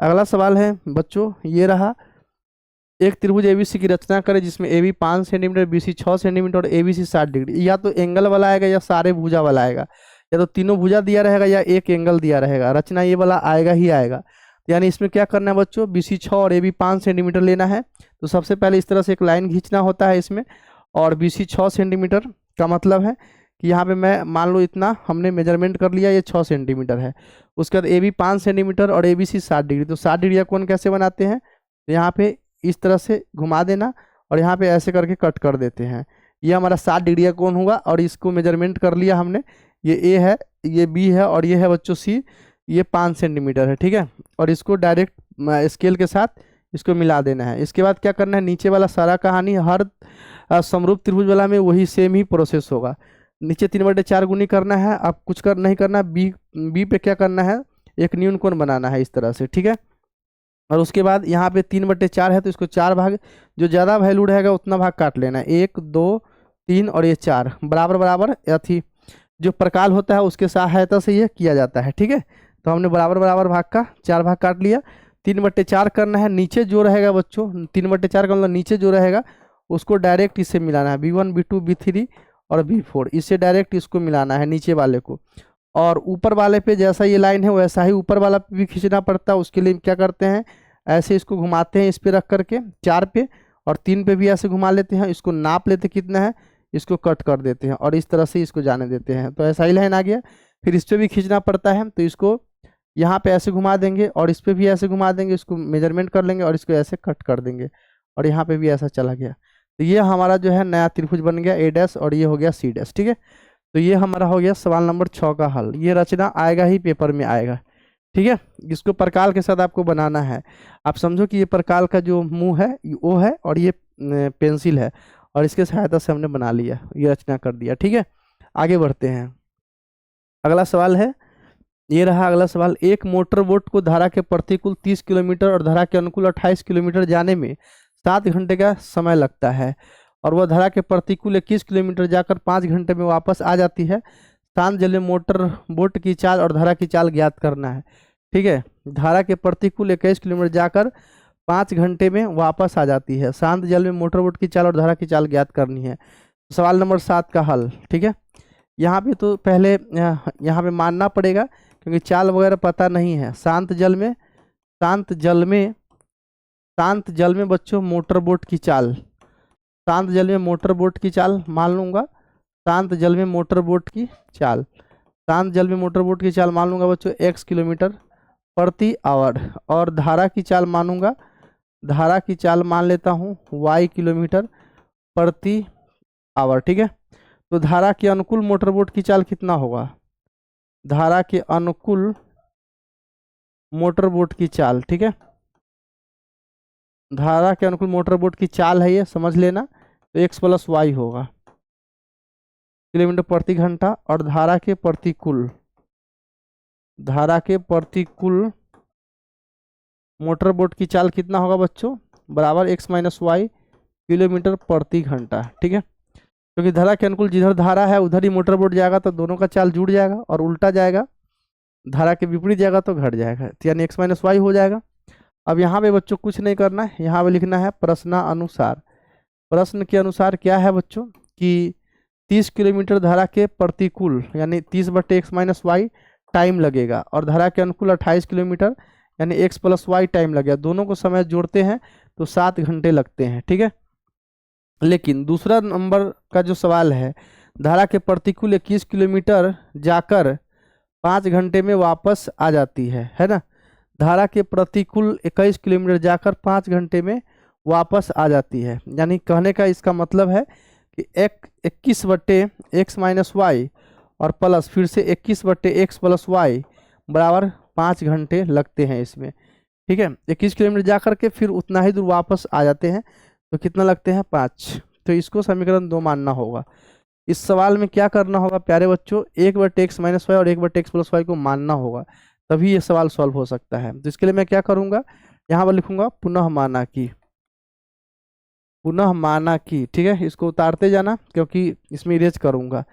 अगला सवाल है बच्चों, ये रहा, एक त्रिभुज ABC की रचना करें जिसमें AB 5 सेंटीमीटर, BC 6 सेंटीमीटर और ABC 60 डिग्री। या तो एंगल वाला आएगा या सारे भुजा वाला आएगा, या तो तीनों भुजा दिया रहेगा या एक एंगल दिया रहेगा। रचना ये वाला आएगा ही आएगा। यानी इसमें क्या करना है बच्चों, BC 6 और AB 5 सेंटीमीटर लेना है। तो सबसे पहले इस तरह से एक लाइन खींचना होता है इसमें, और BC 6 सेंटीमीटर का मतलब है कि यहाँ पे मैं मान लो इतना हमने मेजरमेंट कर लिया, ये 6 सेंटीमीटर है। उसके बाद AB 5 सेंटीमीटर और ABC 60 डिग्री। तो 60 डिग्री का कोण कैसे बनाते हैं, तो यहाँ पे इस तरह से घुमा देना और यहाँ पे ऐसे करके कट कर देते हैं। ये हमारा 60 डिग्री का कोण हुआ और इसको मेजरमेंट कर लिया हमने, ये A है, ये B है और ये है बच्चों C, ये 5 सेंटीमीटर है। ठीक है, और इसको डायरेक्ट स्केल के साथ इसको मिला देना है। इसके बाद क्या करना है, नीचे वाला सारा कहानी हर समरूप त्रिभुज वाला में वही सेम ही प्रोसेस होगा। नीचे 3/4 गुनी करना है, अब कुछ कर नहीं करना। बी पे क्या करना है, एक न्यून कोण बनाना है इस तरह से। ठीक है, और उसके बाद यहाँ पे 3/4 है तो इसको 4 भाग, जो ज़्यादा वैल्यू रहेगा उतना भाग काट लेना है, 1 2 3 और ये 4 बराबर बराबर अथी जो प्रकाल होता है उसके सहायता से ये किया जाता है। ठीक है, तो हमने बराबर बराबर भाग का 4 भाग काट लिया। 3/4 करना है, नीचे जो रहेगा बच्चों 3/4 का मतलब नीचे जो रहेगा उसको डायरेक्ट इससे मिलाना है, B1 B2 B3 और B4, इससे डायरेक्ट इसको मिलाना है नीचे वाले को। और ऊपर वाले पे जैसा ये लाइन है वैसा ही ऊपर वाला पे भी खींचना पड़ता है। उसके लिए क्या करते हैं, ऐसे इसको घुमाते हैं इस पे रख करके 4 पे, और 3 पे भी ऐसे घुमा लेते हैं। इसको नाप लेते कितना है, इसको कट कर देते हैं और इस तरह से इसको जाने देते हैं। तो ऐसा ही लाइन आ गया। फिर इस पर भी खींचना पड़ता है, तो इसको यहाँ पे ऐसे घुमा देंगे और इस पर भी ऐसे घुमा देंगे, इसको मेजरमेंट कर लेंगे और इसको ऐसे कट कर देंगे और यहाँ पे भी ऐसा चला गया। तो ये हमारा जो है नया त्रिभुज बन गया A' और ये हो गया C'। ठीक है, तो ये हमारा हो गया सवाल नंबर 6 का हल। ये रचना आएगा ही पेपर में आएगा। ठीक है, इसको प्रकाल के साथ आपको बनाना है। आप समझो कि ये प्रकाल का जो मुंह है वो है और ये पेंसिल है, और इसके सहायता से हमने बना लिया, ये रचना कर दिया। ठीक है, आगे बढ़ते हैं। अगला सवाल है, ये रहा अगला सवाल, एक मोटर बोट को धारा के प्रतिकूल 30 किलोमीटर और धारा के अनुकूल 28 किलोमीटर जाने में 7 घंटे का समय लगता है और वह धारा के प्रतिकूल 21 किलोमीटर जाकर 5 घंटे में वापस आ जाती है। शांत जल में मोटर बोट की चाल और धारा की चाल ज्ञात करना है। ठीक है, धारा के प्रतिकूल 21 किलोमीटर जाकर 5 घंटे में वापस आ जाती है। शांत जल में मोटर बोट की चाल और धारा की चाल ज्ञात करनी है। सवाल नंबर 7 का हल। ठीक है, यहाँ पे तो पहले यहाँ पे मानना पड़ेगा क्योंकि चाल वगैरह पता नहीं है। शांत जल में बच्चों मोटर बोट की चाल, शांत जल में मोटर बोट की चाल मान लूंगा। शांत जल में मोटर बोट की चाल, शांत जल में मोटर बोट की चाल मान लूंगा बच्चों x किलोमीटर प्रति आवर। और धारा की चाल मानूंगा, धारा की चाल मान लेता हूँ y किलोमीटर प्रति आवर। ठीक है, तो धारा के अनुकूल मोटर बोट की चाल कितना होगा? धारा के अनुकूल मोटर बोट की चाल, ठीक है, धारा के अनुकूल मोटर बोट की चाल है ये, समझ लेना। तो x + y होगा किलोमीटर प्रति घंटा। और धारा के प्रतिकूल मोटर बोट की चाल कितना होगा बच्चों? बराबर x - y किलोमीटर प्रति घंटा। ठीक है, क्योंकि धारा के अनुकूल जिधर धारा है उधर ही मोटर बोट जाएगा, तो दोनों का चाल जुड़ जाएगा। और उल्टा जाएगा, धारा के विपरीत जाएगा तो घट जाएगा, तो यानी x - y हो जाएगा। अब यहाँ पे बच्चों कुछ नहीं करना है, यहाँ पे लिखना है प्रश्नानुसार। प्रश्न के अनुसार क्या है बच्चों कि 30 किलोमीटर धारा के प्रतिकूल यानी 30/x - y टाइम लगेगा, और धारा के अनुकूल 28 किलोमीटर यानी x + y टाइम लगेगा। दोनों को समय जोड़ते हैं तो 7 घंटे लगते हैं। ठीक है, लेकिन दूसरा नंबर का जो सवाल है, धारा के प्रतिकूल 21 किलोमीटर जाकर 5 घंटे में वापस आ जाती है ना। धारा के प्रतिकूल 21 किलोमीटर जाकर 5 घंटे में वापस आ जाती है, यानी कहने का इसका मतलब है कि 21/x - y और प्लस फिर से 21/x + y बराबर 5 घंटे लगते हैं इसमें। ठीक है, 21 किलोमीटर जाकर के फिर उतना ही दूर वापस आ जाते हैं, तो कितना लगते हैं? 5। तो इसको समीकरण 2 मानना होगा। इस सवाल में क्या करना होगा प्यारे बच्चों? 1/x - y और 1/x + y को मानना होगा, तभी ये सवाल सॉल्व हो सकता है। तो इसके लिए मैं क्या करूंगा, यहाँ पर लिखूंगा पुनः माना की, पुनः माना की। ठीक है, इसको उतारते जाना क्योंकि इसमें इरेज करूंगा।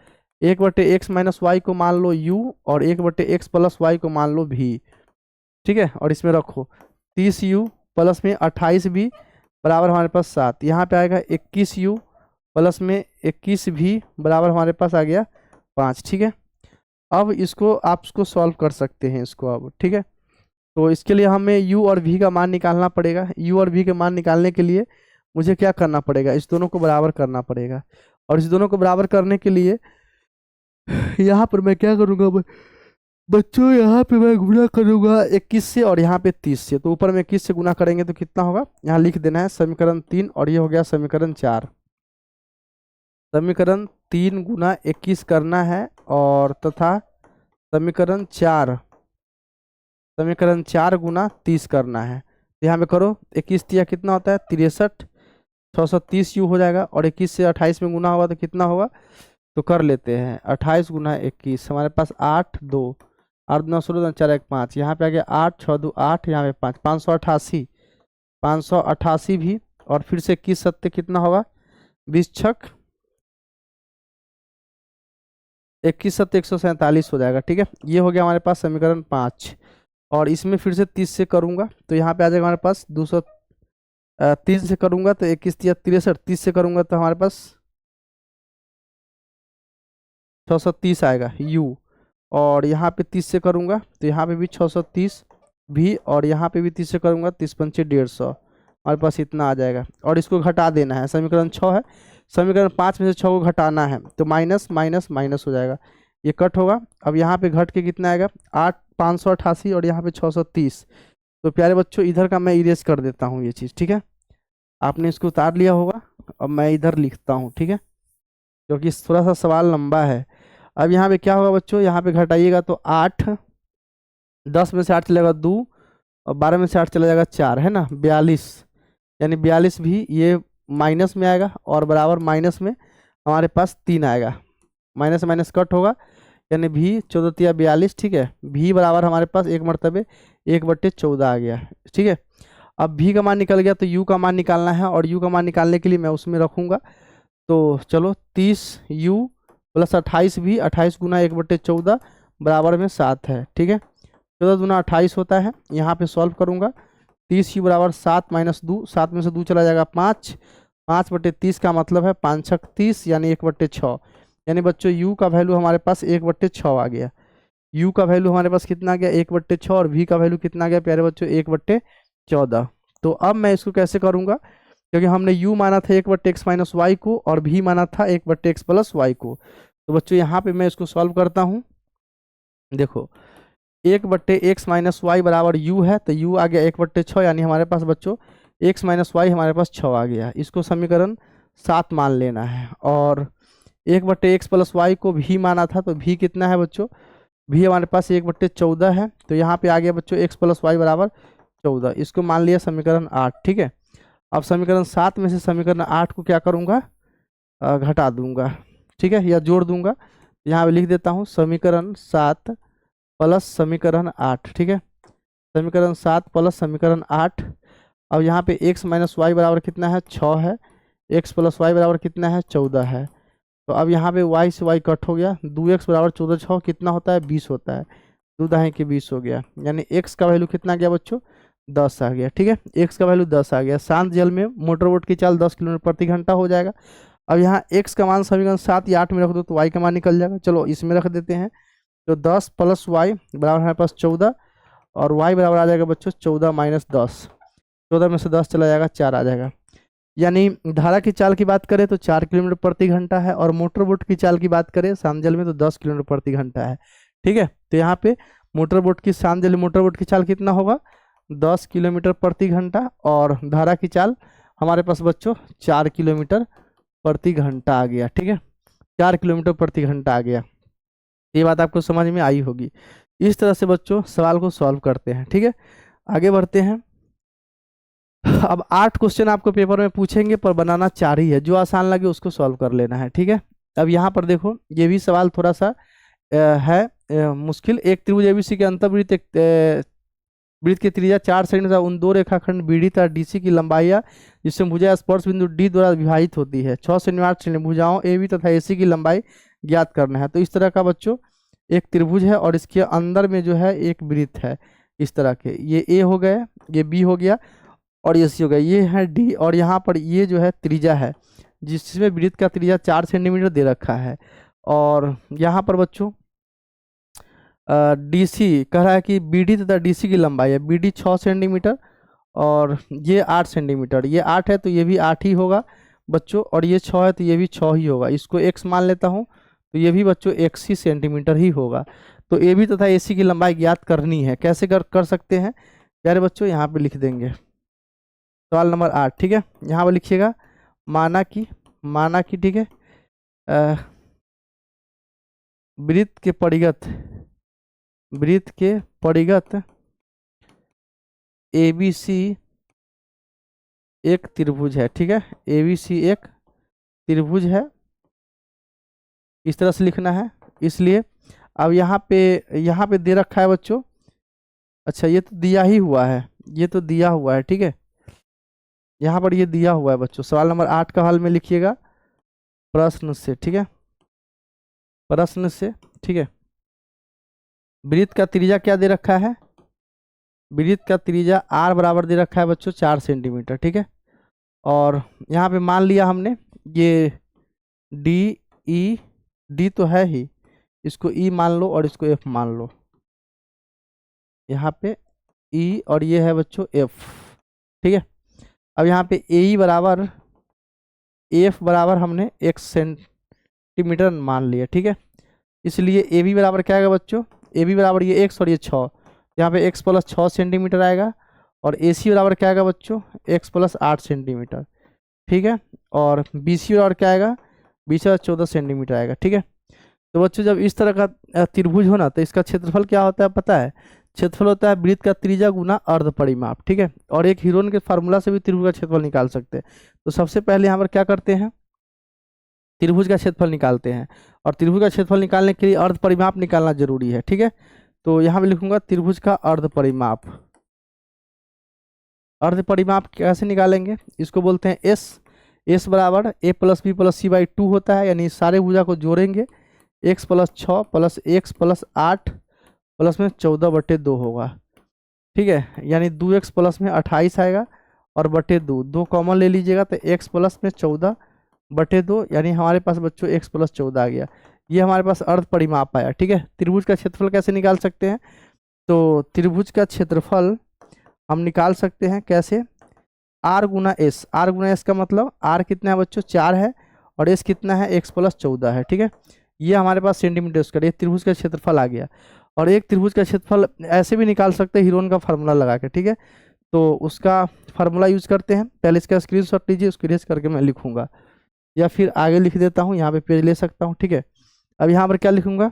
1/x - y को मान लो u और 1/x + y को मान लो v। ठीक है, और इसमें रखो 30u प्लस में 28v बराबर हमारे पास 7। यहाँ पे आएगा 21u प्लस में 21v बराबर हमारे पास आ गया 5। ठीक है, अब इसको आप इसको सॉल्व कर सकते हैं इसको अब। ठीक है, तो इसके लिए हमें u और v का मान निकालना पड़ेगा। u और v के मान निकालने के लिए मुझे क्या करना पड़ेगा? इस दोनों को बराबर करना पड़ेगा, और इस दोनों को बराबर करने के लिए यहाँ पर मैं क्या करूँगा बच्चों, यहाँ पे मैं गुना करूँगा 21 से और यहाँ पे 30 से। तो ऊपर में 21 से गुना करेंगे तो कितना होगा? यहाँ लिख देना है समीकरण 3, और ये हो गया समीकरण 4। समीकरण 3 गुना 21 करना है, और तथा समीकरण 4 गुना 30 करना है। तो यहाँ पे करो 21 तिया कितना होता है? 63, 630u हो जाएगा। और 21 से 28 में गुना होगा तो कितना होगा? तो कर लेते हैं 28 गुना 21, हमारे पास 8 2 8 9 16 4 1 5। यहाँ पे आ गया 8 6 2 8, यहाँ पे 5 588 भी, और फिर से 21 सत्ते कितना होगा? 20 छक 21 सत्ते 147 हो जाएगा। ठीक है, ये हो गया हमारे पास समीकरण 5। और इसमें फिर से 30 से करूंगा तो यहाँ पे आ जाएगा हमारे पास 203 से करूंगा तो 21 तिया 63, 30 से करूंगा तो हमारे पास 630 आएगा u। और यहाँ पे 30 से करूंगा तो यहाँ पे भी 630 भी, और यहाँ पे भी 30 से करूंगा 30 पंचे 150, हमारे पास इतना आ जाएगा। और इसको घटा देना है, समीकरण 6 है, समीकरण 5 में से 6 को घटाना है, तो माइनस माइनस माइनस हो जाएगा, ये कट होगा। अब यहाँ पे घट के कितना आएगा? 588 और यहाँ पे 630। तो प्यारे बच्चों इधर का मैं इरेज कर देता हूँ ये चीज़। ठीक है, आपने इसको उतार लिया होगा, अब मैं इधर लिखता हूँ। ठीक है, क्योंकि थोड़ा सा सवाल लंबा है। अब यहाँ पे क्या होगा बच्चों? यहाँ पे घटाइएगा तो 8, 10 में से 8 चलेगा 2, और 12 में से 8 चला जाएगा 4, है ना, 42। यानी 42 भी ये माइनस में आएगा, और बराबर माइनस में हमारे पास 3 आएगा, माइनस माइनस कट होगा, यानी भी 14 तिया 42। ठीक है, भी बराबर हमारे पास एक मरतबे 1/14 आ गया। ठीक है, अब भी का मान निकल गया तो u का मान निकालना है, और u का मान निकालने के लिए मैं उसमें रखूँगा तो चलो 30u प्लस 28 भी, 28 गुना 1/14 बराबर में 7 है। ठीक है, 14 गुना 28 होता है। यहाँ पे सॉल्व करूँगा, 30u बराबर 7 माइनस 2, 7 में से 2 चला जाएगा 5, 5/30 का मतलब है 5 छक 30 यानी 1/6। यानी बच्चों u का वैल्यू हमारे पास 1/6 आ गया। u का वैल्यू हमारे पास कितना आ गया 1/6, और v का वैल्यू कितना आ गया प्यारे बच्चों 1/14। तो अब मैं इसको कैसे करूँगा, क्योंकि हमने u माना था 1/x माइनस वाई को और v माना था 1/x प्लस वाई को। तो बच्चों यहाँ पे मैं इसको सॉल्व करता हूँ। देखो 1/x माइनस वाई बराबर u है, तो u आ गया 1/6, यानी हमारे पास बच्चों x माइनस वाई हमारे पास 6 आ गया। इसको समीकरण 7 मान लेना है। और 1/x प्लस वाई को v माना था, तो v कितना है बच्चों, v हमारे पास 1/14 है। तो यहाँ पे आ गया बच्चों x प्लस वाई बराबर 14, इसको मान लिया समीकरण 8। ठीक है, अब समीकरण 7 में से समीकरण 8 को क्या करूँगा, घटा दूंगा। ठीक है, या जोड़ दूंगा। यहाँ पे लिख देता हूँ समीकरण 7 प्लस समीकरण 8। ठीक है, समीकरण 7 प्लस समीकरण 8। अब यहाँ पे x माइनस वाई बराबर कितना है 6 है, x प्लस वाई बराबर कितना है 14 है। तो अब यहाँ पे y से y कट हो गया, 2x बराबर 14 6 कितना होता है 20 होता है, 2 दाएं के 20 हो गया। यानी x का वैल्यू कितना गया बच्चों 10 आ गया। ठीक है, x का वैल्यू 10 आ गया। शांत जल में मोटर बोट की चाल 10 किलोमीटर प्रति घंटा हो जाएगा। अब यहाँ x का मान समीकरण 7 या 8 में रख दो तो y का मान निकल जाएगा। चलो इसमें रख देते हैं, तो 10 प्लस वाई बराबर हमारे पास 14, और y बराबर आ जाएगा बच्चों 14 माइनस 10, 14 में से 10 चला जाएगा 4 आ जाएगा। यानी धारा की चाल की बात करें तो 4 किलोमीटर प्रति घंटा है, और मोटर बोट की चाल की बात करें शांत में तो 10 किलोमीटर प्रति घंटा है। ठीक है, तो यहाँ पे मोटर बोट की शांत मोटर बोट की चाल कितना होगा 10 किलोमीटर प्रति घंटा, और धारा की चाल हमारे पास बच्चों 4 किलोमीटर प्रति घंटा आ गया। ठीक है, 4 किलोमीटर प्रति घंटा आ गया। ये बात आपको समझ में आई होगी। इस तरह से बच्चों सवाल को सॉल्व करते हैं। ठीक है, आगे बढ़ते हैं। अब 8 क्वेश्चन आपको पेपर में पूछेंगे, पर बनाना 4 ही है, जो आसान लगे उसको सॉल्व कर लेना है। ठीक है, अब यहाँ पर देखो ये भी सवाल थोड़ा सा है मुश्किल। एक त्रिभुज एबीसी के अंतर्वृत्त वृत्त की त्रिज्या 4 सेंटीमीटर, उन दो रेखाखंड बीडी तथा डीसी की लंबाइयाँ जिससे भुजा स्पर्श बिंदु डी द्वारा विभाजित होती है 6 सेंटीमीटर 8 सेंटीमीटर, भुजाओं ए बी तथा एसी की लंबाई ज्ञात करना है। तो इस तरह का बच्चों एक त्रिभुज है, और इसके अंदर में जो है एक वृत्त है इस तरह के, ये ए हो गया, ये बी हो गया, और ये सी हो गया, ये है डी, और यहाँ पर ये जो है त्रिज्या है जिसमें वृत्त का त्रिज्या 4 सेंटीमीटर दे रखा है। और यहाँ पर बच्चों डीसी कह रहा है कि बीडी तथा डीसी की लंबाई है, बीडी 6 सेंटीमीटर और ये 8 सेंटीमीटर, ये 8 है तो ये भी 8 ही होगा बच्चों, और ये 6 है तो ये भी 6 ही होगा। इसको x मान लेता हूँ तो ये भी बच्चों x ही सेंटीमीटर ही होगा। तो ए बी तथा एसी की लंबाई ज्ञात करनी है। कैसे कर सकते हैं प्यारे बच्चों, यहाँ पे लिख देंगे सवाल नंबर 8। ठीक है, यहाँ पर लिखिएगा माना कि ठीक है वृत्त के परिगत एबीसी एक त्रिभुज है। ठीक है, एबीसी एक त्रिभुज है, इस तरह से लिखना है। इसलिए अब यहाँ पे दे रखा है बच्चों, अच्छा ये तो दिया ही हुआ है, ये तो दिया हुआ है। ठीक है, यहाँ पर ये दिया हुआ है बच्चों। सवाल नंबर 8 का हल में लिखिएगा प्रश्न से। ठीक है, प्रश्न से। ठीक है, वृत्त का त्रिज्या क्या दे रखा है, वृत्त का त्रिज्या आर बराबर दे रखा है बच्चों 4 सेंटीमीटर। ठीक है, और यहाँ पे मान लिया हमने ये डी तो है ही, इसको ई मान लो और इसको एफ मान लो, यहाँ पे ई और ये है बच्चों एफ। ठीक है, अब यहाँ पे ए बराबर एफ बराबर हमने 1 सेंटीमीटर मान लिया। ठीक है, इसलिए ए बी बराबर क्या आएगा बच्चों, ए बी बराबर ये x और ये 6, यहाँ पे x प्लस 6 सेंटीमीटर आएगा, और ए सी बराबर क्या आएगा बच्चों x प्लस 8 सेंटीमीटर। ठीक है, और बी सी बराबर क्या आएगा, बी सी 14 सेंटीमीटर आएगा। ठीक है, तो बच्चों जब इस तरह का त्रिभुज हो ना तो इसका क्षेत्रफल क्या होता है पता है, क्षेत्रफल होता है वृत्त का त्रिज्या गुना अर्ध परिमाप। ठीक है, और एक हीरोन के फार्मूला से भी त्रिभुज का क्षेत्रफल निकाल सकते हैं। तो सबसे पहले यहाँ पर क्या करते हैं, त्रिभुज का क्षेत्रफल निकालते हैं, और त्रिभुज का क्षेत्रफल निकालने के लिए अर्ध परिमाप निकालना जरूरी है। ठीक है, तो यहाँ पे लिखूंगा त्रिभुज का अर्ध परिमाप। अर्ध परिमाप कैसे निकालेंगे, इसको बोलते हैं एस, एस बराबर A plus B plus C by 2 होता है, यानी सारे भुजा को जोड़ेंगे x plus 6 plus x plus 8 plus में 14/2 होगा। ठीक है, यानी 2x प्लस में 28 आएगा और बटे 2 कॉमन ले लीजिएगा तो x प्लस में 14/2, यानी हमारे पास बच्चों x प्लस 14 आ गया। ये हमारे पास अर्ध परिमाप आया। ठीक है, त्रिभुज का क्षेत्रफल कैसे निकाल सकते हैं? तो त्रिभुज का क्षेत्रफल हम निकाल सकते हैं कैसे? r गुना एस। r गुना एस का मतलब r कितना है बच्चों? 4 है और s कितना है? x प्लस 14 है। ठीक है, ये हमारे पास सेंटीमीटर स्क्वायर, ये त्रिभुज का क्षेत्रफल आ गया। और एक त्रिभुज का क्षेत्रफल ऐसे भी निकाल सकते हैं हीरोन का फार्मूला लगा के। ठीक है, तो उसका फार्मूला यूज करते हैं। पहले इसका स्क्रीनशॉट लीजिए, उसको इरेज करके मैं लिखूंगा या फिर आगे लिख देता हूँ, यहाँ पे पेज ले सकता हूँ। ठीक है, अब यहाँ पर क्या लिखूंगा?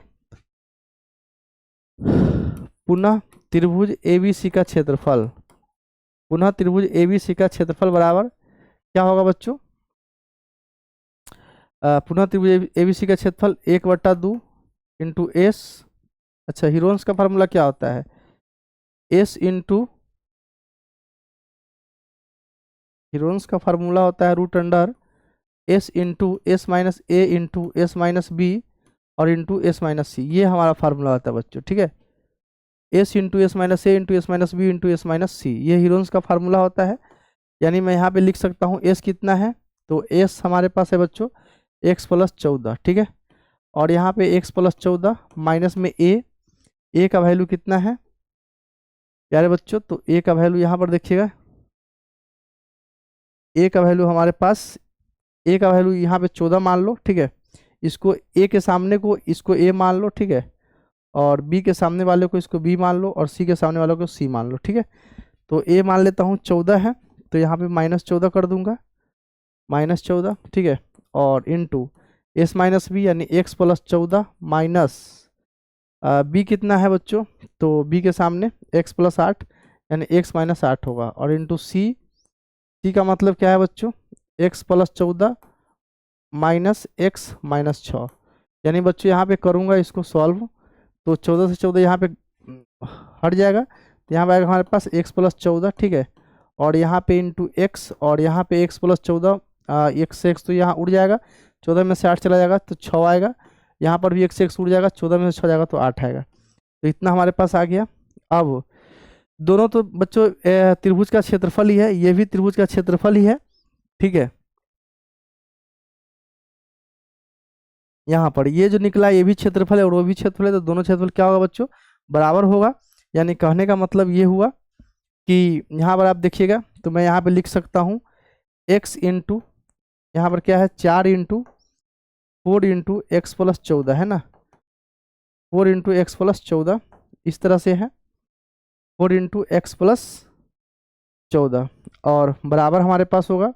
पुनः त्रिभुज ABC का क्षेत्रफल, पुनः त्रिभुज ABC का क्षेत्रफल बराबर क्या होगा बच्चों? पुनः त्रिभुज ABC का क्षेत्रफल 1/2 इंटू एस। अच्छा, हीरोन्स का फार्मूला क्या होता है? एस इंटू, हीरोन्स का फार्मूला होता है root under S into S minus A into S minus B और इंटू एस माइनस सी। ये हमारा फार्मूला होता है बच्चों। ठीक है, S into S minus A into S minus B into S minus C, ये हीरोन्स का फार्मूला होता है। यानी मैं यहाँ पे लिख सकता हूँ एस कितना है? तो एस हमारे पास है बच्चों एक्स प्लस 14। ठीक है, और यहाँ पे एक्स प्लस 14 माइनस में ए का वैल्यू कितना है प्यारे बच्चों? तो ए का वैल्यू यहाँ पर देखिएगा, ए का वैल्यू हमारे पास, ए का वैल्यू यहाँ पे 14 मान लो। ठीक है, इसको ए के सामने को इसको ए मान लो। ठीक है, और बी के सामने वाले को इसको बी मान लो और सी के सामने वाले को सी मान लो। ठीक है, तो ए मान लेता हूँ 14 है, तो यहाँ पे -14 कर दूंगा, -14। ठीक है, और इंटू एस माइनस बी यानी एक्स प्लस 14 माइनस बी कितना है बच्चों? तो बी के सामने एक्स प्लस 8 यानी एक्स माइनस 8 होगा, और इंटू सी, सी का मतलब क्या है बच्चों? X plus 14 minus x minus 6। यानी बच्चों यहाँ पे करूँगा इसको सॉल्व, तो 14 से 14 यहाँ पे हट जाएगा, तो यहाँ पे आएगा हमारे पास एक्स प्लस 14। ठीक है, और यहाँ पे इंटू एक्स, और यहाँ पे एक्स प्लस 14, एक्स से एक्स तो यहाँ उड़ जाएगा, 14 में से 8 चला जाएगा तो 6 आएगा। यहाँ पर भी एक्स से एक्स उड़ जाएगा, 14 में से 6 जाएगा तो 8 आएगा। तो इतना हमारे पास आ गया। अब दोनों तो बच्चों त्रिभुज का क्षेत्रफल ही है, ये भी त्रिभुज का क्षेत्रफल ही है। ठीक है, यहाँ पर ये जो निकला ये भी क्षेत्रफल है और वो भी क्षेत्रफल है, तो दोनों क्षेत्रफल क्या होगा बच्चों? बराबर होगा। यानी कहने का मतलब ये हुआ कि यहाँ पर आप देखिएगा, तो मैं यहाँ पे लिख सकता हूँ x इंटू, यहाँ पर क्या है 4 इंटू 4 इंटू एक्स प्लस 14 है ना, 4 इंटू एक्स प्लस 14 इस तरह से है, 4 इंटू एक्स प्लस 14, और बराबर हमारे पास होगा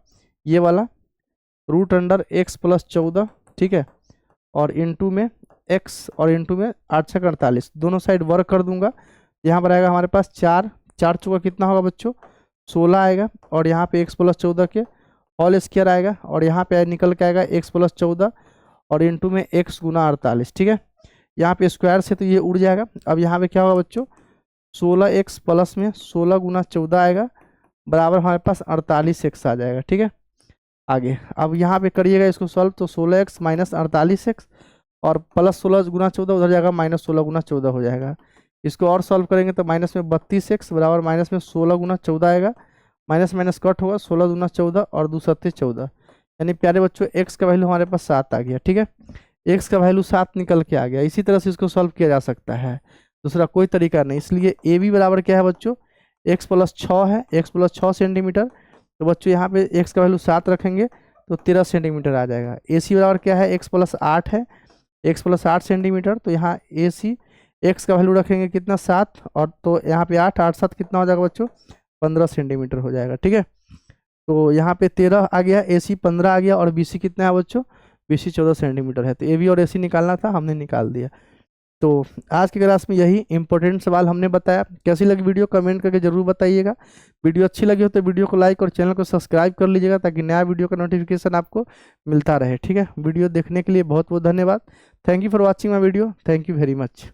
ये वाला रूट अंडर एक्स प्लस 14। ठीक है, और इंटू में x और इंटू में 8 × 48, दोनों साइड वर्क कर दूंगा। यहाँ पर आएगा हमारे पास 4 चौका कितना होगा बच्चों? 16 आएगा, और यहाँ पे x प्लस 14 के होल स्क्वायर आएगा, और यहाँ पे निकल के आएगा x प्लस 14 और इंटू में x गुना 48। ठीक है, यहाँ पे स्क्वायर से तो ये उड़ जाएगा। अब यहाँ पे क्या होगा बच्चों? 16x प्लस में 16 गुना 14 आएगा, बराबर हमारे पास 48x आ जाएगा। ठीक है, आगे अब यहाँ पे करिएगा इसको सॉल्व, तो 16x माइनस 48x और प्लस 16 गुना 14 उधर जाएगा, -16 गुना 14 हो जाएगा। इसको और सॉल्व करेंगे तो माइनस में 32x बराबर माइनस में 16 गुना 14 आएगा, माइनस माइनस कट होगा, 16 गुना 14 और 2 7 14, यानी प्यारे बच्चों x का वैल्यू हमारे पास 7 आ गया। ठीक है, x का वैल्यू 7 निकल के आ गया। इसी तरह से इसको सॉल्व किया जा सकता है, दूसरा कोई तरीका नहीं। इसलिए ए बी बराबर क्या है बच्चों? x प्लस 6 है, x प्लस 6 सेंटीमीटर, तो बच्चों यहाँ पे x का वैल्यू 7 रखेंगे तो 13 सेंटीमीटर आ जाएगा। AC बराबर क्या है? x प्लस 8 है, x प्लस 8 सेंटीमीटर, तो यहाँ AC x का वैल्यू रखेंगे कितना? 7, और तो यहाँ पे 8 8 7 कितना हो जाएगा बच्चों? 15 सेंटीमीटर हो जाएगा। ठीक है, तो यहाँ पे 13 आ गया, AC 15 आ गया, और BC कितना है बच्चों? BC 14 सेंटीमीटर है। तो AB और AC निकालना था, हमने निकाल दिया। तो आज की क्लास में यही इंपॉर्टेंट सवाल हमने बताया। कैसी लगी वीडियो कमेंट करके जरूर बताइएगा। वीडियो अच्छी लगी हो तो वीडियो को लाइक और चैनल को सब्सक्राइब कर लीजिएगा, ताकि नया वीडियो का नोटिफिकेशन आपको मिलता रहे। ठीक है, वीडियो देखने के लिए बहुत बहुत धन्यवाद। Thank you for watching my video. Thank you very much.